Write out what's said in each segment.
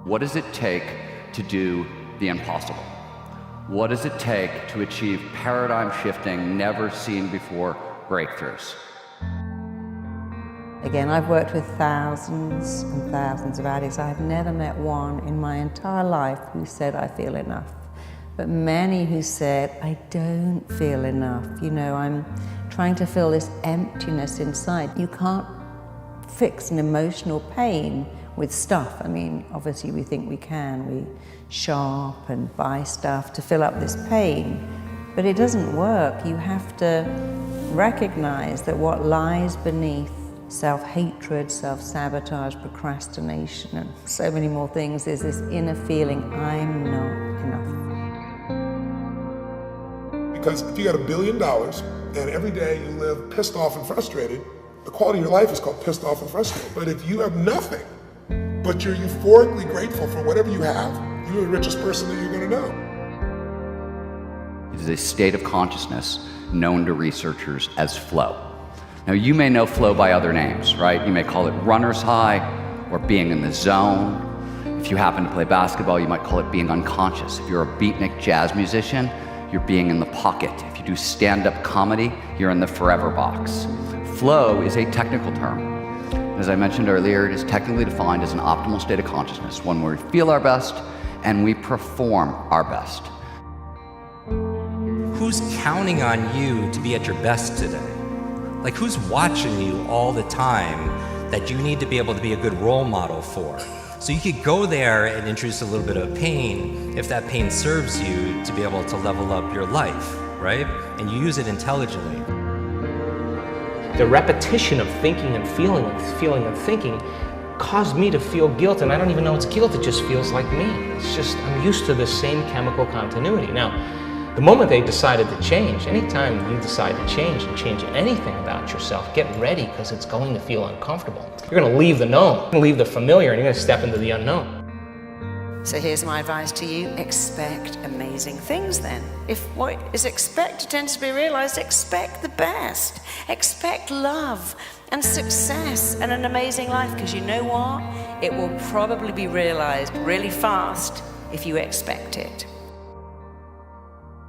What does it take to do the impossible? What does it take to achieve paradigm-shifting, never-seen-before breakthroughs? Again, I've worked with thousands and thousands of addicts. I've never met one in my entire life who said, I feel enough. But many who said, I don't feel enough. You know, I'm trying to fill this emptiness inside. You can't fix an emotional pain with stuff. I mean, obviously we think we can. We shop and buy stuff to fill up this pain. But it doesn't work. You have to recognize that what lies beneath self-hatred, self-sabotage, procrastination, and so many more things is this inner feeling, I'm not enough. Because if you got $1 billion and every day you live pissed off and frustrated, the quality of your life is called pissed off and frustrated. But if you have nothing, but you're euphorically grateful for whatever you have, you're the richest person that you're going to know. It is a state of consciousness known to researchers as flow. Now, you may know flow by other names, right? You may call it runner's high or being in the zone. If you happen to play basketball, you might call it being unconscious. If you're a beatnik jazz musician, you're being in the pocket. If you do stand-up comedy, you're in the forever box. Flow is a technical term. As I mentioned earlier, it is technically defined as an optimal state of consciousness, one where we feel our best and we perform our best. Who's counting on you to be at your best today? Like, who's watching you all the time that you need to be able to be a good role model for? So you could go there and introduce a little bit of pain if that pain serves you to be able to level up your life, right? And you use it intelligently. The repetition of thinking and feeling and feeling and thinking caused me to feel guilt, and I don't even know it's guilt, it just feels like me. It's just, I'm used to the same chemical continuity. Now, the moment they decided to change, anytime you decide to change and change anything about yourself, get ready, because it's going to feel uncomfortable. You're going to leave the known, you're going to leave the familiar, and you're going to step into the unknown. So here's my advice to you, expect amazing things then. If what is expected tends to be realized, expect the best. Expect love and success and an amazing life, because you know what? It will probably be realized really fast if you expect it.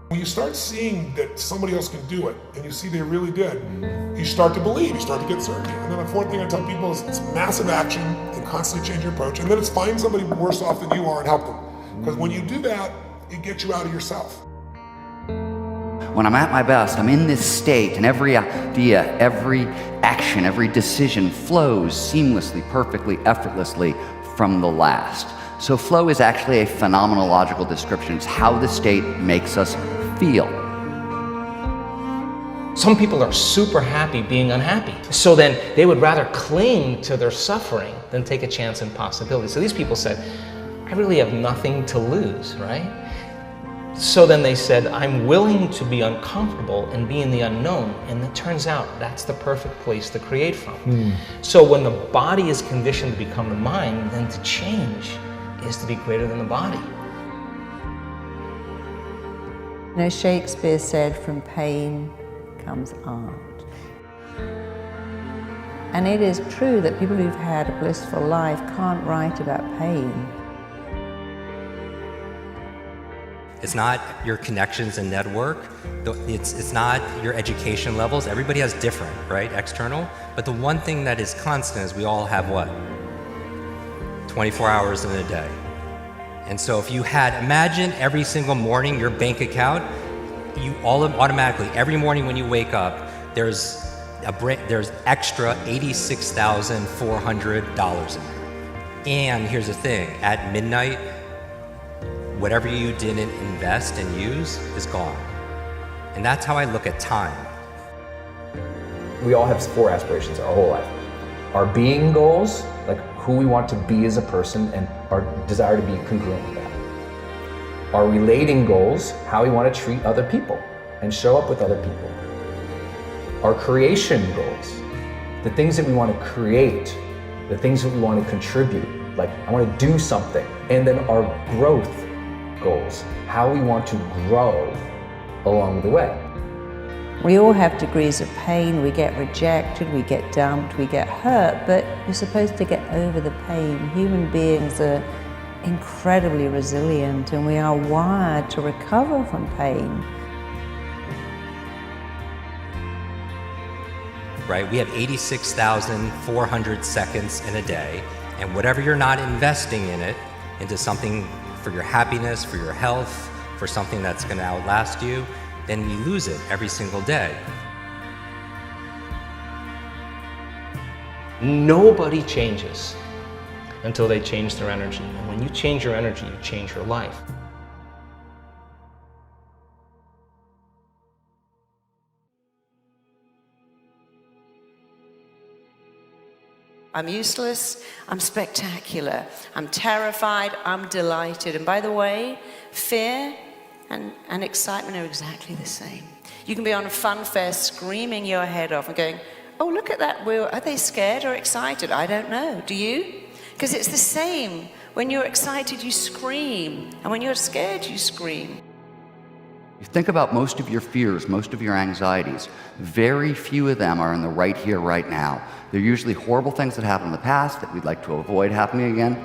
When you start seeing that somebody else can do it, and you see they really did, you start to believe, you start to get certainty. And then the fourth thing I tell people is it's massive action and constantly change your approach, and then it's find somebody worse off than you are and help them. Because when you do that, it gets you out of yourself. When I'm at my best, I'm in this state, and every idea, every action, every decision flows seamlessly, perfectly, effortlessly from the last. So flow is actually a phenomenological description. It's how the state makes us feel. Some people are super happy being unhappy. So then they would rather cling to their suffering than take a chance in possibility. So these people said, I really have nothing to lose, right? So then they said, I'm willing to be uncomfortable and be in the unknown. And it turns out that's the perfect place to create from. So when the body is conditioned to become the mind, then to change is to be greater than the body. You know, Shakespeare said, from pain comes art. And it is true that people who've had a blissful life can't write about pain. It's not your connections and network. It's not your education levels. Everybody has different, right? External. But the one thing that is constant is we all have what? 24 hours in a day. And so if you had, imagine every single morning your bank account, you all automatically, every morning when you wake up, there's extra $86,400 in there. And here's the thing, at midnight, whatever you didn't invest and use is gone. And that's how I look at time. We all have 4 aspirations our whole life. Our being goals, like who we want to be as a person and our desire to be congruent with that. Our relating goals, how we want to treat other people and show up with other people. Our creation goals, the things that we want to create, the things that we want to contribute, like I want to do something. And then our growth goals, how we want to grow along the way. We all have degrees of pain. We get rejected, we get dumped, we get hurt, but you're supposed to get over the pain. Human beings are incredibly resilient and we are wired to recover from pain. Right? We have 86,400 seconds in a day, and whatever you're not investing in it, into something for your happiness, for your health, for something that's going to outlast you, then you lose it every single day. Nobody changes until they change their energy. And when you change your energy, you change your life. I'm useless, I'm spectacular, I'm terrified, I'm delighted. And by the way, fear and excitement are exactly the same. You can be on a fun fair screaming your head off and going, oh, look at that wheel. Are they scared or excited? I don't know. Do you? Because it's the same. When you're excited, you scream. And when you're scared, you scream. You think about most of your fears, most of your anxieties. Very few of them are in the right here, right now. They're usually horrible things that happened in the past that we'd like to avoid happening again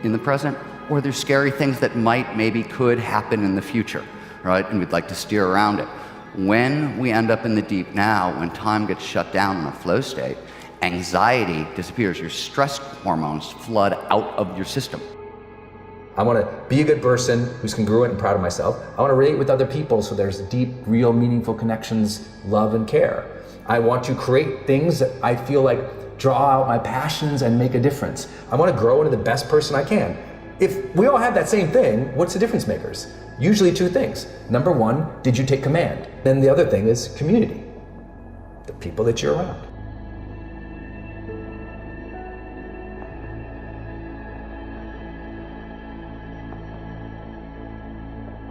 in the present, or they're scary things that might, maybe could happen in the future, right? And we'd like to steer around it. When we end up in the deep now, when time gets shut down in a flow state, anxiety disappears. Your stress hormones flood out of your system. I want to be a good person who's congruent and proud of myself. I want to relate with other people so there's deep, real, meaningful connections, love, and care. I want to create things that I feel like draw out my passions and make a difference. I want to grow into the best person I can. If we all have that same thing, what's the difference makers? Usually two things. Number one, did you take command? Then the other thing is community, the people that you're around.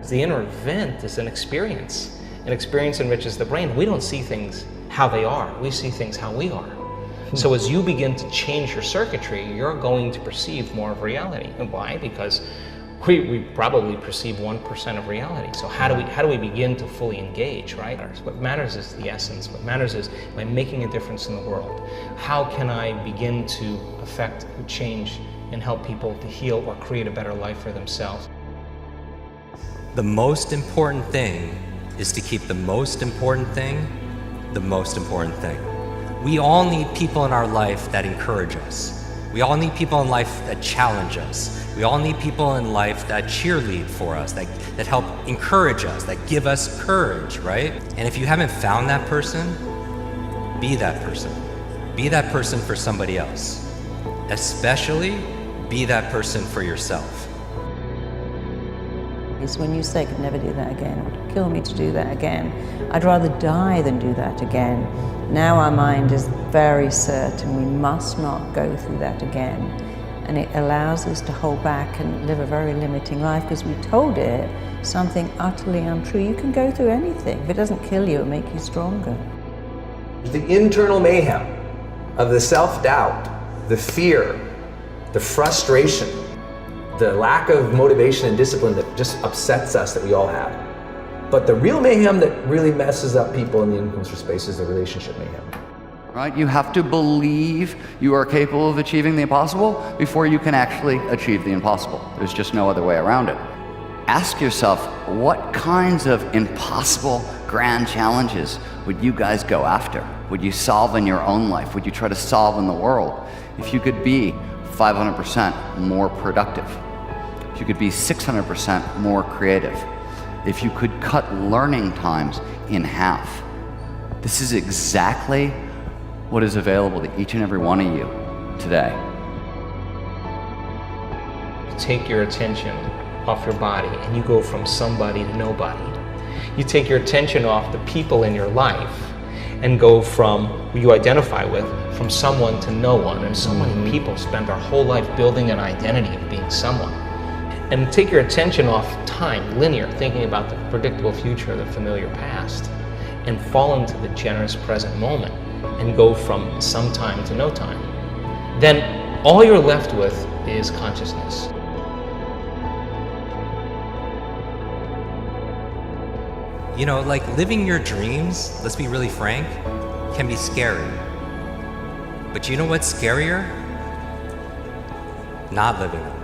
The inner event is an experience. An experience enriches the brain. We don't see things how they are. We see things how we are. So as you begin to change your circuitry, you're going to perceive more of reality. And why? Because we probably perceive 1% of reality. So how do we begin to fully engage, right? What matters is the essence. What matters is, am I making a difference in the world? How can I begin to affect change and help people to heal or create a better life for themselves? The most important thing is to keep the most important thing the most important thing. We all need people in our life that encourage us. We all need people in life that challenge us. We all need people in life that cheerlead for us, that help encourage us, that give us courage, right? And if you haven't found that person, be that person. Be that person for somebody else. Especially, be that person for yourself. Is when you say, I could never do that again, it would kill me to do that again. I'd rather die than do that again. Now our mind is very certain we must not go through that again. And it allows us to hold back and live a very limiting life because we told it something utterly untrue. You can go through anything. If it doesn't kill you, it'll make you stronger. The internal mayhem of the self-doubt, the fear, the frustration, the lack of motivation and discipline that just upsets us that we all have. But the real mayhem that really messes up people in the influencer space is the relationship mayhem. Right? You have to believe you are capable of achieving the impossible before you can actually achieve the impossible. There's just no other way around it. Ask yourself, what kinds of impossible grand challenges would you guys go after? Would you solve in your own life? Would you try to solve in the world? If you could be 500% more productive, if you could be 600% more creative, if you could cut learning times in half. This is exactly what is available to each and every one of you today. Take your attention off your body and you go from somebody to nobody. You take your attention off the people in your life and go from who you identify with, from someone to no one. And so many people spend their whole life building an identity of being someone. And take your attention off time, linear, thinking about the predictable future, the familiar past, and fall into the generous present moment and go from some time to no time. Then all you're left with is consciousness. You know, like living your dreams, let's be really frank, can be scary. But you know what's scarier? Not living them.